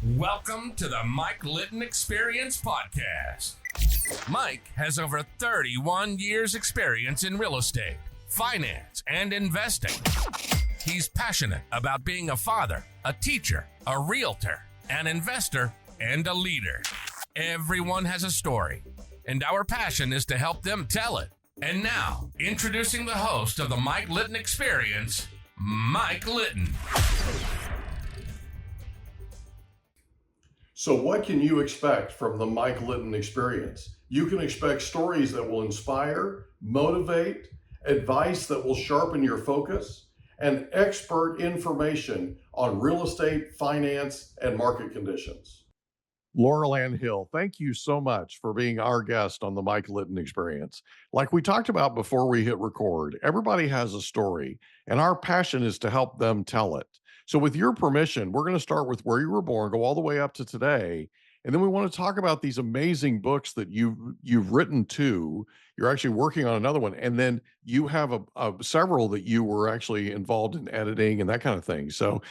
Welcome to the Mike Litton Experience Podcast. Mike has over 31 years experience in real estate, finance, and investing. He's passionate about being a father, a teacher, a realtor, an investor, and a leader. Everyone has a story, and our passion is to help them tell it. And now, introducing the host of the Mike Litton Experience, Mike Litton. So what can you expect from the Mike Litton Experience? You can expect stories that will inspire, motivate, advice that will sharpen your focus, and expert information on real estate, finance, and market conditions. Laurel Anne Hill, thank you so much for being our guest on the Mike Litton Experience. Like we talked about before we hit record, everybody has a story, and our passion is to help them tell it. So with your permission, we're going to start with where you were born, go all the way up to today, and then we want to talk about these amazing books that you've written too. You're actually working on another one, and then you have several that you were actually involved in editing and that kind of thing. So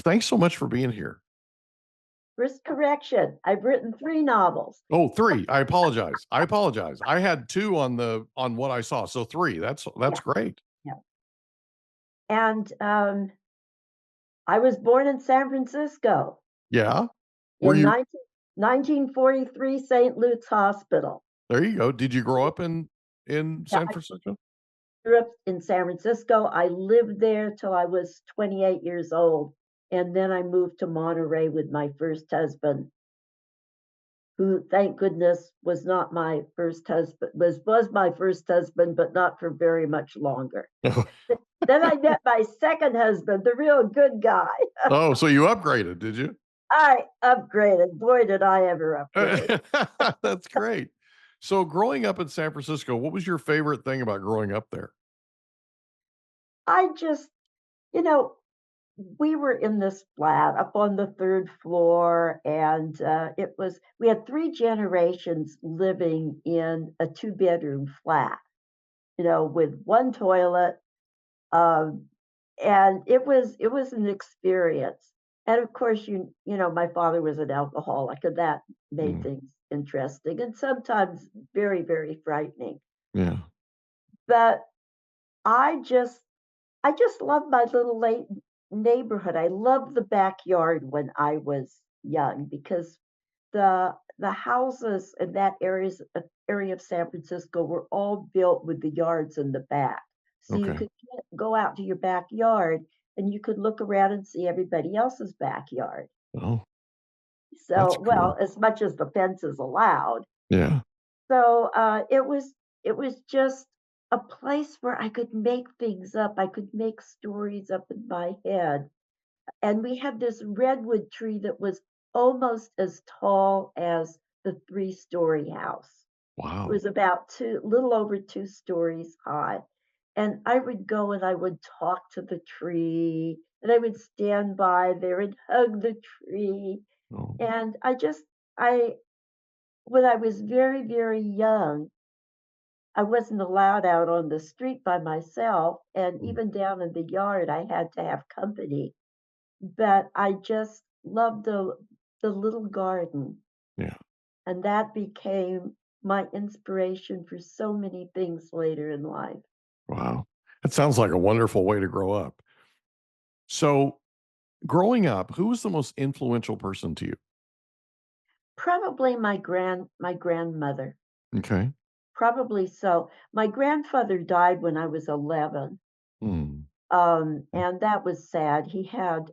thanks so much for being here. First correction, I've written 3 novels. Oh, 3. I apologize. I had 2 on what I saw. So 3. That's great. Yeah. And I was born in San Francisco. Yeah. In 1943, St. Luke's Hospital. There you go. Did you grow up in San Francisco? I grew up in San Francisco. I lived there till I was 28 years old. And then I moved to Monterey with my first husband, who, thank goodness, was not my first husband, was my first husband, but not for very much longer. Then I met my second husband, the real good guy. Oh, so you upgraded, did you? I upgraded. Boy, did I ever upgrade. That's great. So growing up in San Francisco, what was your favorite thing about growing up there? I just, we were in this flat up on the 3rd floor, and we had 3 generations living in a 2-bedroom flat, with 1 toilet. And it was an experience. And of course, my father was an alcoholic, and that made things interesting and sometimes very, very frightening. Yeah. But I just loved my little neighborhood. I loved the backyard when I was young, because the houses in that area of San Francisco were all built with the yards in the back. So you could go out to your backyard and you could look around and see everybody else's backyard. Oh. So, well, as much as the fence is allowed. Yeah. So it was just a place where I could make things up. I could make stories up in my head. And we had this redwood tree that was almost as tall as the 3-story house. Wow. It was about little over 2 stories high. And I would go and I would talk to the tree, and I would stand by there and hug the tree. Oh. And when I was very, very young, I wasn't allowed out on the street by myself, and even down in the yard, I had to have company. But I just loved the little garden. Yeah. And that became my inspiration for so many things later in life. Wow. That sounds like a wonderful way to grow up. So growing up, who was the most influential person to you? Probably my grandmother. Okay. Probably so. My grandfather died when I was 11. And that was sad. He had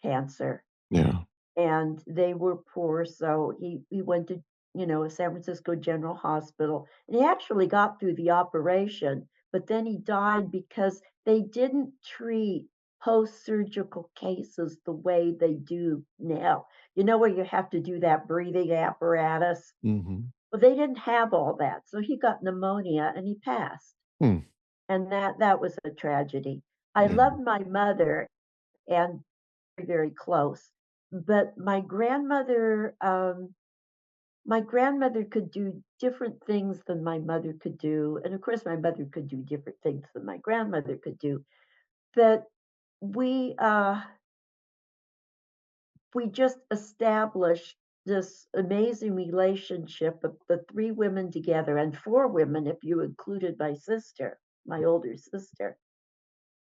cancer. Yeah. And they were poor, so he went to, San Francisco General Hospital. And he actually got through the operation, but then he died because they didn't treat post-surgical cases the way they do now. Where you have to do that breathing apparatus. Mm-hmm. Well, they didn't have all that. So he got pneumonia and he passed. And that was a tragedy. I loved my mother and very, very close. But my grandmother could do different things than my mother could do. And of course, my mother could do different things than my grandmother could do. But we, we just established this amazing relationship of the three women together, and four women if you included my sister, my older sister.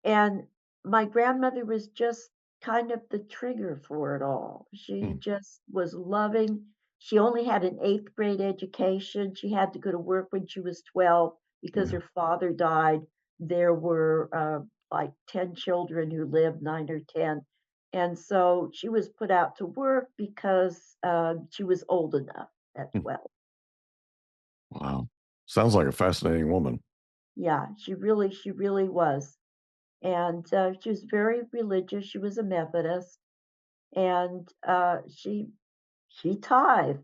And my grandmother was just kind of the trigger for it all. She just was loving. She only had an eighth grade education. She had to go to work when she was 12 because her father died. There were like 10 children who lived, 9 or 10. And so she was put out to work because she was old enough at 12. Wow. Sounds like a fascinating woman. Yeah, she really was. And she was very religious. She was a Methodist, and she tithed.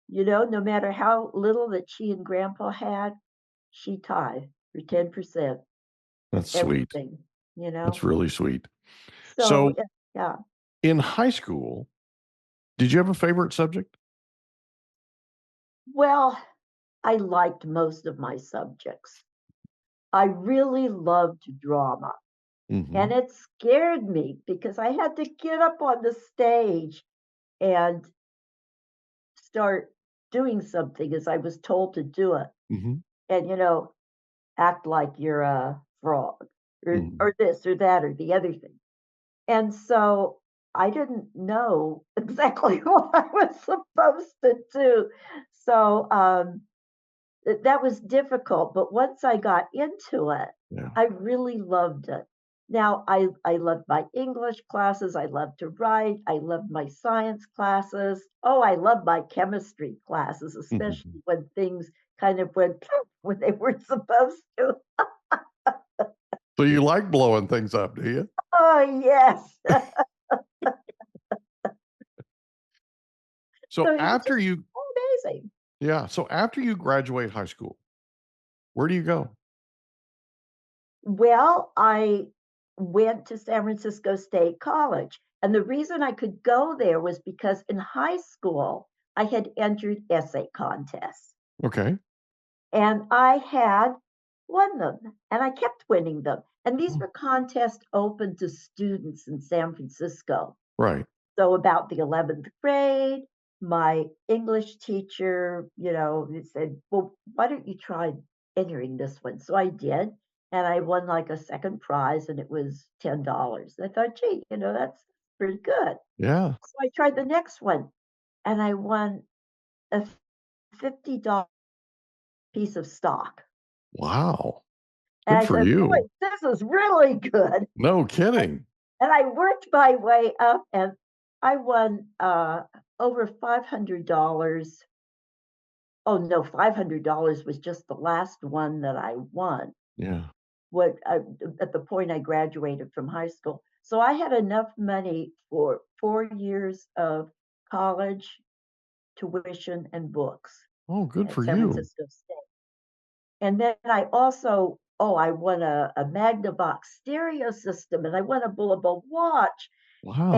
You know, no matter how little that she and Grandpa had, she tithed for 10%. That's sweet. Everything. You know. That's really sweet. So So yeah. in high school, did you have a favorite subject? Well, I liked most of my subjects. I really loved drama. And it scared me because I had to get up on the stage and start doing something as I was told to do it. And, you know, act like you're a frog or this or that or the other thing. And so I didn't know exactly what I was supposed to do. So that was difficult. But once I got into it, I really loved it. Now, I loved my English classes. I loved to write. I loved my science classes. Oh, I loved my chemistry classes, especially when things kind of went when they weren't supposed to. So you like blowing things up, do you? Oh, yes. So after you, amazing. yeah. So after you graduate high school, where do you go? Well, I went to San Francisco State College. And the reason I could go there was because in high school, I had entered essay contests. Okay. And I had won them, and I kept winning them. And these were contests open to students in San Francisco. Right. So about the 11th grade, my English teacher, you know, said, well, why don't you try entering this one? So I did. And I won like a second prize, and it was $10. I thought, gee, you know, that's pretty good. Yeah. So I tried the next one, and I won a $50 piece of stock. Wow. And Good I for said, boy, you. this is really good. No kidding. And I worked my way up, and I won over $500. Oh no, $500 was just the last one that I won. Yeah. At the point I graduated from high school. So I had enough money for 4 years of college tuition and books Oh, good at for San you. Francisco State. And then I also, I won a Magnavox stereo system, and I won a Bullable watch. Wow.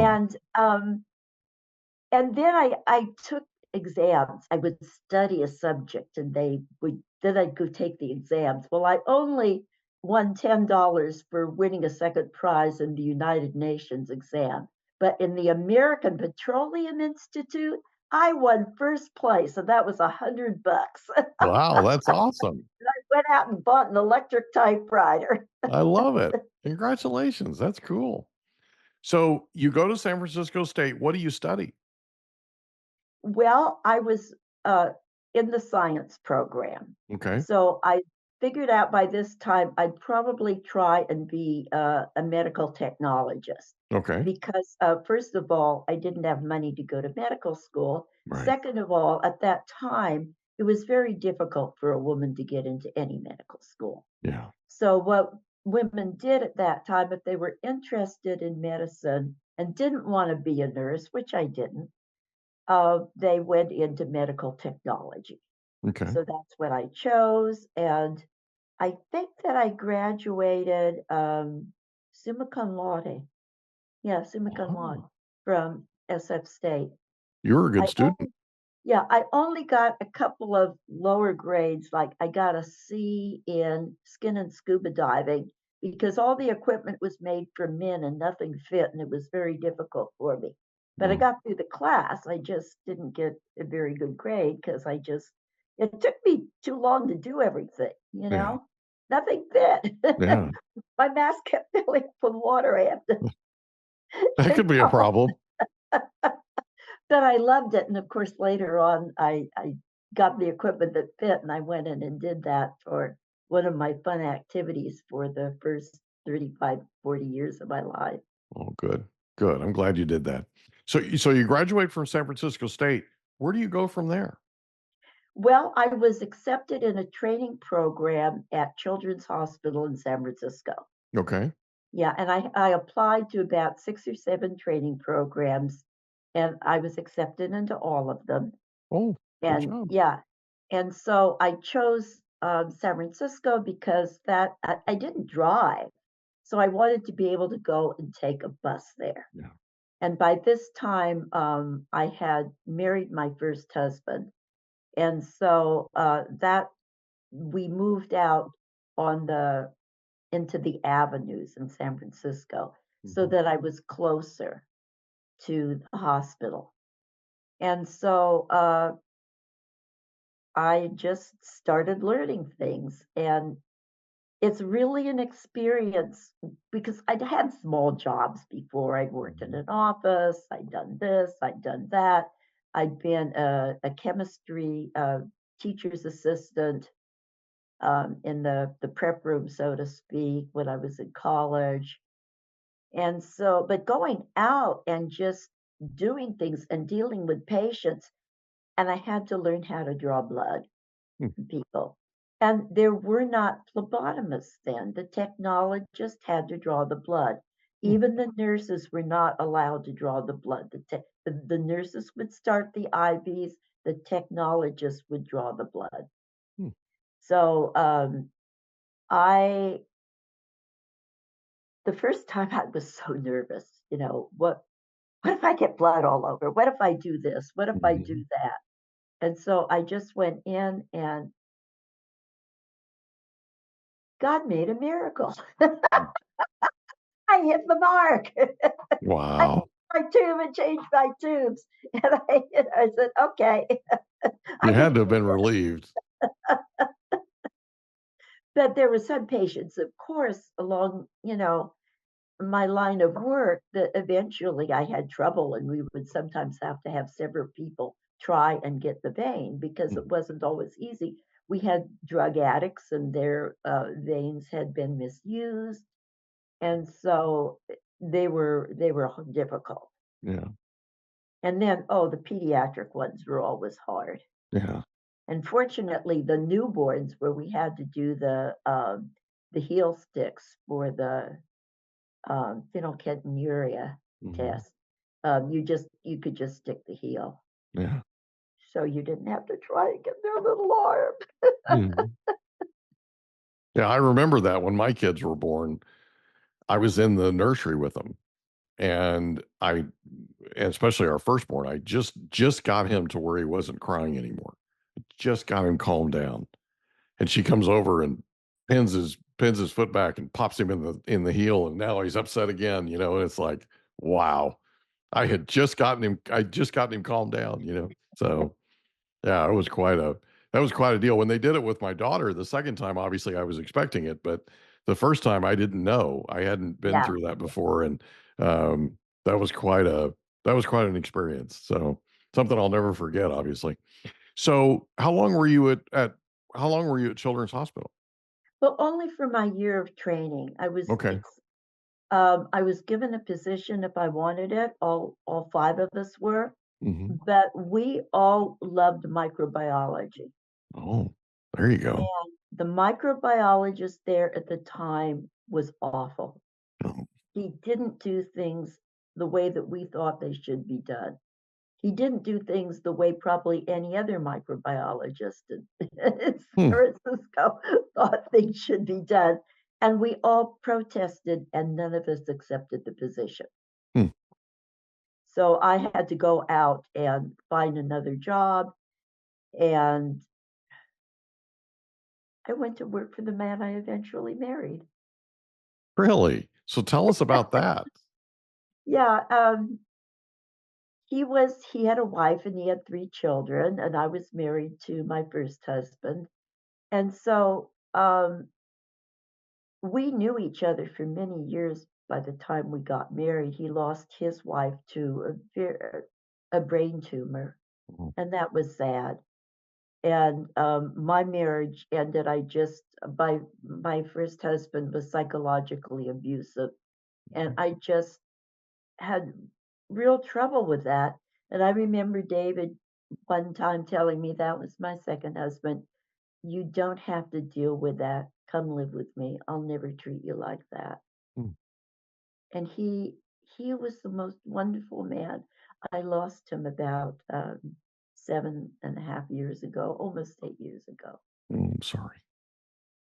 And then I took exams. I would study a subject, and then I'd go take the exams. Well, I only won $10 for winning a second prize in the United Nations exam. But in the American Petroleum Institute, I won first place, and that was $100. Wow, that's awesome. And I went out and bought an electric typewriter. I love it. Congratulations. That's cool. So you go to San Francisco State. What do you study? Well, I was in the science program. Okay. So I figured out by this time I'd probably try and be a medical technologist. Okay. Because first of all, I didn't have money to go to medical school. Right. Second of all, at that time, it was very difficult for a woman to get into any medical school. Yeah. So what women did at that time, if they were interested in medicine and didn't want to be a nurse, which I didn't, they went into medical technology. Okay. So that's what I chose. And I think that I graduated summa cum laude. Yeah, summa cum laude from SF State. You were a good student. I only got a couple of lower grades. Like I got a C in skin and scuba diving because all the equipment was made for men and nothing fit, and it was very difficult for me. But I got through the class. I just didn't get a very good grade because it took me too long to do everything, Yeah. Nothing fit. Yeah. My mask kept filling up with water. I have to. That could be a problem. But I loved it. And of course, later on, I got the equipment that fit, and I went in and did that for one of my fun activities for the first 35, 40 years of my life. Oh, good. Good. I'm glad you did that. So you graduate from San Francisco State. Where do you go from there? Well, I was accepted in a training program at Children's Hospital in San Francisco. Okay. Yeah, and I applied to about 6 or 7 training programs, and I was accepted into all of them. Oh, good And job. yeah, and so I chose San Francisco because I didn't drive, so I wanted to be able to go and take a bus there. Yeah. And by this time, I had married my first husband, and so that we moved out into the avenues in San Francisco, so that I was closer to the hospital. And so I just started learning things, and it's really an experience because I'd had small jobs before. I'd worked in an office, I'd done this, I'd done that. I'd been a chemistry teacher's assistant in the prep room, so to speak, when I was in college. And so, but going out and just doing things and dealing with patients, and I had to learn how to draw blood from people. And there were not phlebotomists then. The technologist had to draw the blood. Even the nurses were not allowed to draw the blood. The nurses would start the IVs, the technologist would draw the blood. So the first time I was so nervous, what if I get blood all over? What if I do this? What if I do that? And so I just went in, and God made a miracle. I hit the mark. Wow. My tube and changed my tubes. And I said, okay. You had to have been relieved. But there were some patients, of course, along, my line of work that eventually I had trouble, and we would sometimes have to have several people try and get the vein because it wasn't always easy. We had drug addicts, and their veins had been misused, and so they were difficult. Yeah. And then, the pediatric ones were always hard. Yeah. And fortunately, the newborns, where we had to do the heel sticks for the phenylketonuria test, you could just stick the heel. Yeah. So you didn't have to try and get their little arm. Yeah, I remember that when my kids were born. I was in the nursery with them, and especially our firstborn, I just got him to where he wasn't crying anymore. Just got him calmed down. And she comes over and pins his foot back and pops him in the heel, and now he's upset again, and it's like, wow. I just gotten him calmed down. So yeah, that was quite a deal. When they did it with my daughter the second time, obviously I was expecting it, but the first time I didn't know. I hadn't been through that before, and that was quite an experience. So something I'll never forget, obviously. So how long were you at Children's Hospital? Well, only for my year of training. Okay. I was given a position if I wanted it. All 5 of us were, but we all loved microbiology. Oh, there you go. And the microbiologist there at the time was awful. Oh. He didn't do things the way that we thought they should be done. He didn't do things the way probably any other microbiologist in San Francisco thought things should be done. And we all protested, and none of us accepted the position. So I had to go out and find another job, and I went to work for the man I eventually married. Really? So tell us about that. Yeah, He had a wife and he had 3 children, and I was married to my first husband. And so we knew each other for many years by the time we got married. He lost his wife to a brain tumor, Mhm. and that was sad. And my marriage ended. My first husband was psychologically abusive, and I just had real trouble with that. And I remember David one time telling me, that was my second husband, you don't have to deal with that. Come live with me. I'll never treat you like that. Mm. And he was the most wonderful man. I lost him about 7.5 years ago, almost 8 years ago, I'm sorry.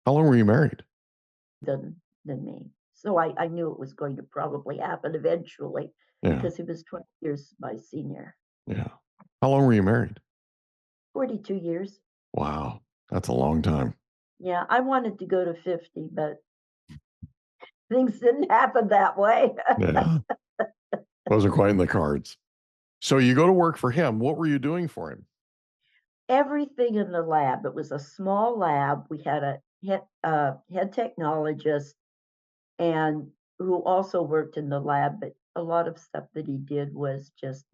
How long were you married? than me. So I knew it was going to probably happen eventually Yeah. because he was 20 years my senior. Yeah. How long were you married? 42 years. Wow. That's a long time. Yeah, I wanted to go to 50, but things didn't happen that way. Yeah. Wasn't quite in the cards. So you go to work for him. What were you doing for him? Everything in the lab. It was a small lab. We had a head technologist and who also worked in the lab, but a lot of stuff that he did was just,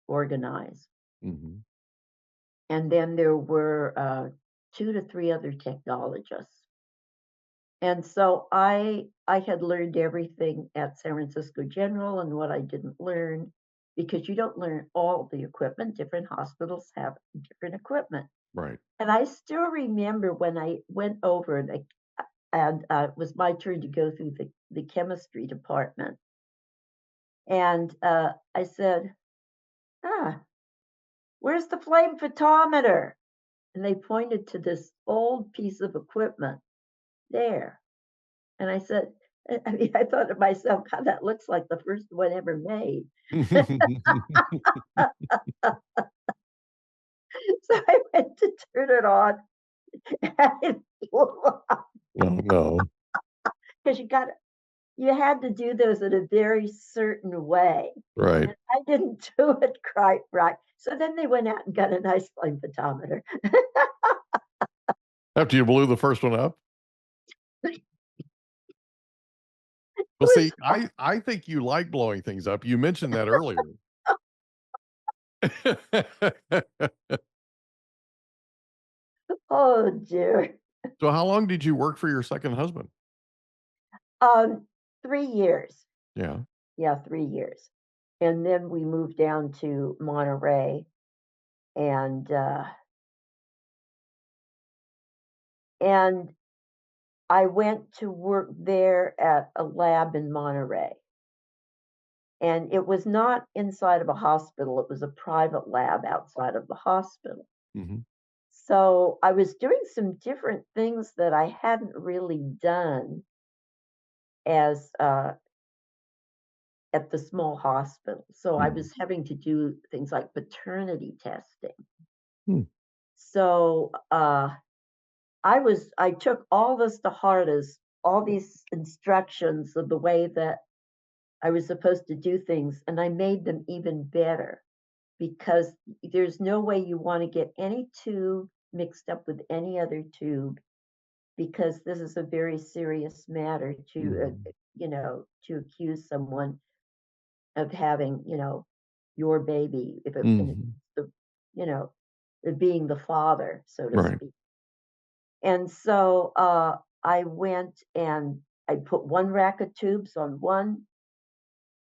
organize. Mm-hmm. And then there were 2 to 3 other technologists. And so I had learned everything at San Francisco General and what I didn't learn, because you don't learn all the equipment. Different hospitals have different equipment. Right. And I still remember when I went over and it was my turn to go through the chemistry department. And I said, where's the flame photometer? And they pointed to this old piece of equipment there. And I said, I thought to myself, God, that looks like the first one ever made. So I went to turn it on, and it blew up. Oh, no. Because you had to do those in a very certain way. Right. And I didn't do it quite right. So then they went out and got a nice flame photometer. After you blew the first one up? Well, was see, I think you like blowing things up. You mentioned that earlier. Oh dear. So how long did you work for your second husband? 3 years. Yeah. Yeah, 3 years. And then we moved down to Monterey, and I went to work there at a lab in Monterey. And it was not inside of a hospital, it was a private lab outside of the hospital. Mm-hmm. So I was doing some different things that I hadn't really done as at the small hospital. So I was having to do things like paternity testing. Hmm. So I took all this to heart, as all these instructions of the way that I was supposed to do things, and I made them even better, because there's no way you want to get any tube mixed up with any other tube, because this is a very serious matter to to accuse someone of having your baby, if it, and Mm-hmm. the being the father, so to Right. speak. And so I went and I put one rack of tubes on one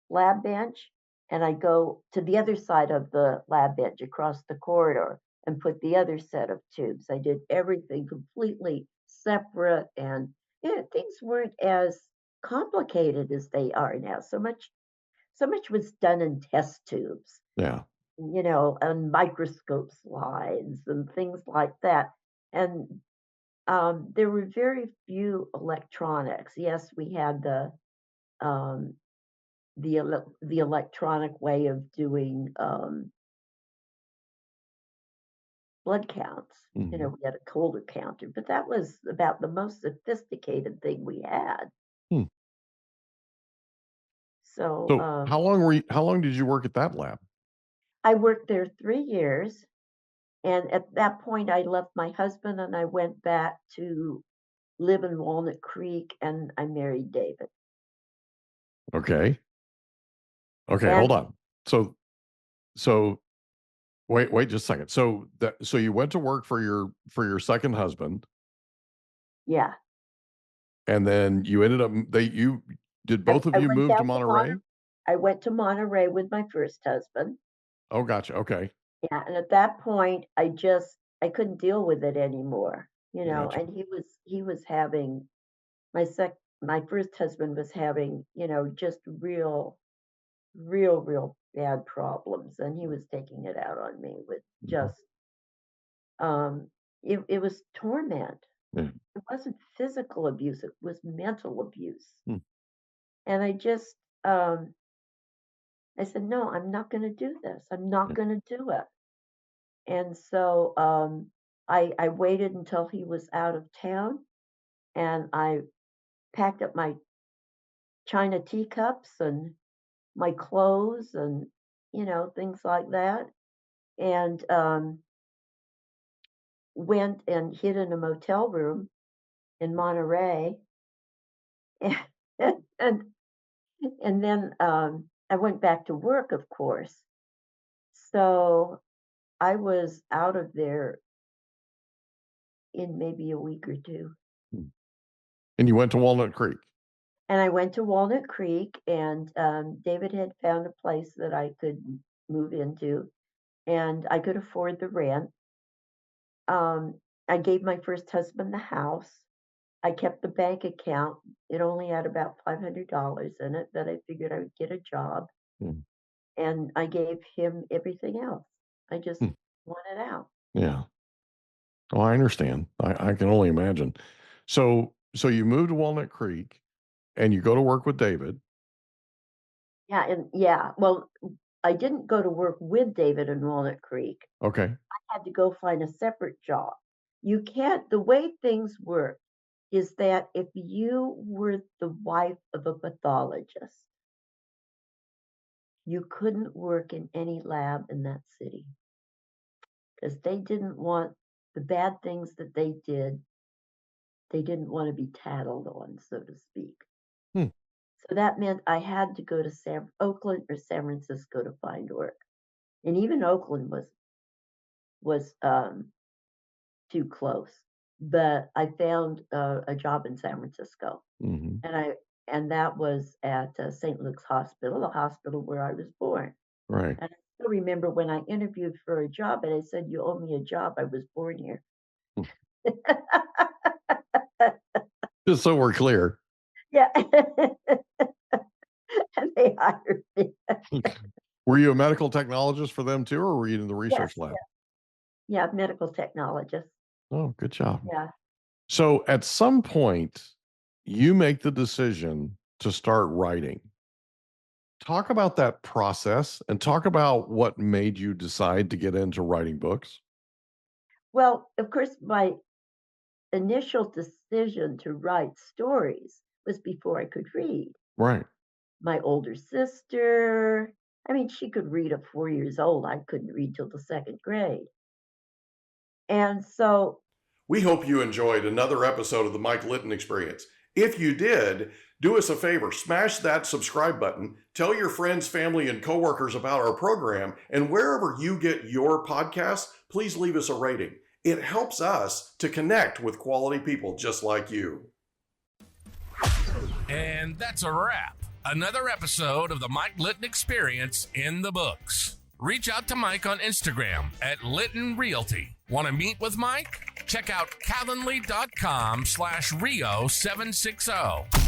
lab bench, and I go to the other side of the lab bench across the corridor and put the other set of tubes. I did everything completely separate, and things weren't as complicated as they are now. So much was done in test tubes, Yeah. and microscope slides and things like that. And there were very few electronics. Yes, we had um, the electronic way of doing blood counts. Mm-hmm. We had a colder counter, but that was about the most sophisticated thing we had. Hmm. So So how long did you work at that lab? I worked there 3 years. And at that point, I left my husband and I went back to live in Walnut Creek, and I married David. Okay. Okay, And hold on. So wait just a second. So you went to work for your second husband, yeah, and then you ended up you did both of I you went move down to to Monterey? I went to Monterey with my first husband. Oh, gotcha. Okay. Yeah, and at that point, I couldn't deal with it anymore, Gotcha. and he was having my first husband was having, just real bad problems, and he was taking it out on me with just it was torment. Yeah. It wasn't physical abuse, it was mental abuse. Hmm. And I said, no, I'm not going to do this. I'm not Yeah. going to do it. And so I waited until he was out of town, and I packed up my china teacups and my clothes and, things like that, and went and hid in a motel room in Monterey. And, and, and then I went back to work, of course. So I was out of there in maybe a week or two. And you went to Walnut Creek. And I went to Walnut Creek, and David had found a place that I could move into, and I could afford the rent. I gave my first husband the house. I kept the bank account. It only had about $500 in it, that I figured I would get a job. And I gave him everything else. I just wanted out. Yeah. Oh, I understand. I can only imagine. So you moved to Walnut Creek and you go to work with David. Yeah, well, I didn't go to work with David in Walnut Creek. Okay. I had to go find a separate job. You can't, the way things work is that if you were the wife of a pathologist, you couldn't work in any lab in that city, because they didn't want the bad things that they didn't want to be tattled on, so to speak. So that meant I had to go to Oakland or San Francisco to find work. And even Oakland was too close. But I found a job in San Francisco. And that was at St. Luke's Hospital, the hospital where I was born. Right. And I still remember when I interviewed for a job and I said, you owe me a job, I was born here. Just so we're clear. Yeah. And they hired me. Were you a medical technologist for them too, or were you in the research lab? Yeah, medical technologist. Oh, good job. Yeah. So at some point, you make the decision to start writing. Talk about that process and talk about what made you decide to get into writing books. Well, of course, my initial decision to write stories was before I could read. Right. My older sister, I mean, she could read at 4 years old. I couldn't read till the 2nd grade. And so we hope you enjoyed another episode of the Mike Litton Experience. If you did, do us a favor, smash that subscribe button, tell your friends, family, and coworkers about our program, and wherever you get your podcasts, please leave us a rating. It helps us to connect with quality people just like you. And that's a wrap. Another episode of the Mike Litton Experience in the books. Reach out to Mike on Instagram at Litton Realty. Want to meet with Mike? Check out calendly.com/Rio760.